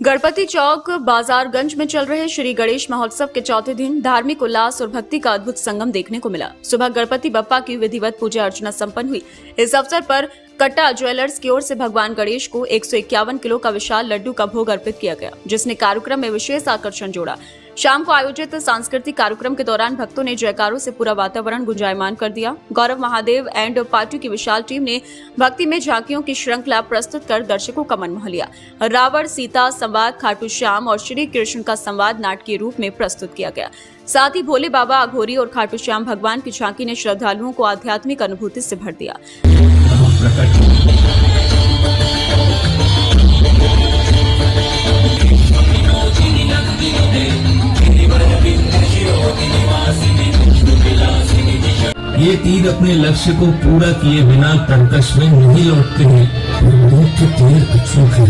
गणपति चौक बाजारगंज में चल रहे श्री गणेश महोत्सव के चौथे दिन धार्मिक उल्लास और भक्ति का अद्भुत संगम देखने को मिला। सुबह गणपति बप्पा की विधिवत पूजा अर्चना संपन्न हुई। इस अवसर पर कट्टा ज्वेलर्स की ओर से भगवान गणेश को 151 किलो का विशाल लड्डू का भोग अर्पित किया गया, जिसने कार्यक्रम में विशेष आकर्षण जोड़ा। शाम को आयोजित सांस्कृतिक कार्यक्रम के दौरान भक्तों ने जयकारों से पूरा वातावरण गुंजायमान कर दिया। गौरव महादेव एंड पार्टी की विशाल टीम ने भक्ति में झांकियों की श्रृंखला प्रस्तुत कर दर्शकों का मन मोह लिया। रावण सीता संवाद, खाटू श्याम और श्री कृष्ण का संवाद नाटकीय रूप में प्रस्तुत किया गया। साथ ही भोले बाबा, अघोरी और खाटू श्याम भगवान की झांकी ने श्रद्धालुओं को आध्यात्मिक अनुभूति से भर दिया। ये तीर अपने लक्ष्य को पूरा किए बिना तर्कश में नहीं लौटते हैं। के तीर अचूक है,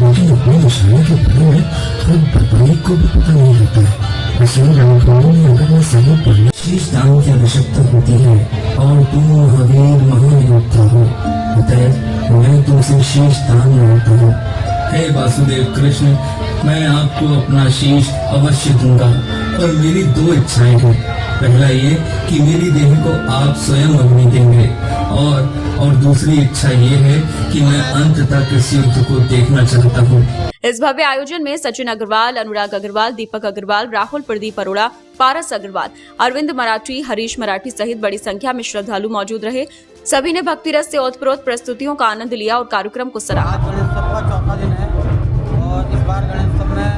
लेकिन अपने निशाने के बारे में हर बर्बादी को भी पता नहीं रहता है। इसलिए रणभूमि में अगर मैं सही पढ़ने शीश दान की आवश्यकता होती है और तुम महावीर महायोद्धा हो, अतः मैं तुमसे शीश दान मांगता हूँ। हे वासुदेव कृष्ण, मैं आपको अपना शीश अवश्य दूंगा, और मेरी दो इच्छाएं हैं। पहला ये कि मेरी देह को आप स्वयं अग्नि देंगे, और दूसरी इच्छा ये है कि मैं अंत तक इस युद्ध को देखना चाहता हूँ। इस भव्य आयोजन में सचिन अग्रवाल, अनुराग अग्रवाल, दीपक अग्रवाल, राहुल प्रदीप अरोड़ा, पारस अग्रवाल, अरविंद मराठी, हरीश मराठी सहित बड़ी संख्या में श्रद्धालु मौजूद रहे। सभी ने भक्ति रस से ओतप्रोत प्रस्तुतियों का आनंद लिया और कार्यक्रम को सराहा। चौथा दिन है और इस बार गणेशोत्सव में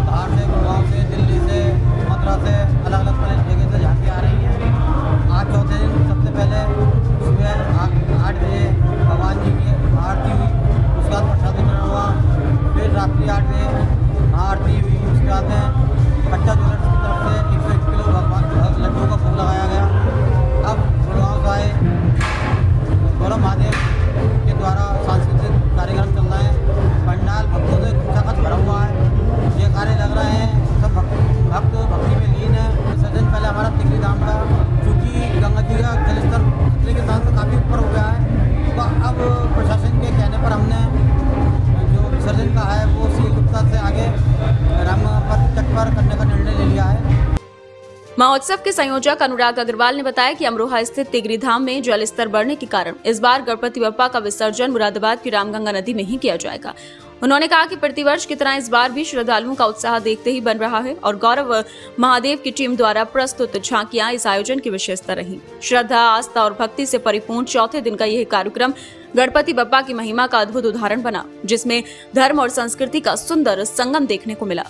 बाहर से, गुड़गांव से, दिल्ली से, मथुरा से, अलग अलग जगह से झांकी आ रही है। आज चौथे दिन सबसे पहले सुबह 8 बजे भगवान जी की आरती हुई, उसके बाद प्रसाद वितरण हुआ। फिर रात्रि 8 बजे आरती हुई, उसके बाद कट्टा ज्वेलर्स की तरफ से 101 किलो भगवान लड्डू का भोग लगाया गया। अब गुड़गांव से आए गौरव महादेव के द्वारा सांस्कृतिक कार्यक्रम चल रहा है। पंडाल भक्तों से खचाखच भरा हुआ है। ये कार्य लग रहे हैं, सब भक्त भक्ति में लीन है। विसर्जन पहले हमारा तिगरी धाम का, चूँकि गंगा जी का जलस्तर खतरे के साथ काफ़ी ऊपर हो गया है, तो अब प्रशासन के कहने पर हमने जो विसर्जन का है वो सी गुप्ता से आगे रामपथ तट पर करने का निर्णय ले लिया है। महोत्सव के संयोजक अनुराग अग्रवाल ने बताया कि अमरोहा स्थित तिगरी धाम में जल स्तर बढ़ने के कारण इस बार गणपति बप्पा का विसर्जन मुरादाबाद की रामगंगा नदी में ही किया जाएगा। उन्होंने कहा कि प्रतिवर्ष की तरह इस बार भी श्रद्धालुओं का उत्साह देखते ही बन रहा है और गौरव महादेव की टीम द्वारा प्रस्तुत झांकियां इस आयोजन की विशेषता रही। श्रद्धा, आस्था और भक्ति से परिपूर्ण चौथे दिन का यह कार्यक्रम गणपति बप्पा की महिमा का अद्भुत उदाहरण बना, जिसमें धर्म और संस्कृति का सुंदर संगम देखने को मिला।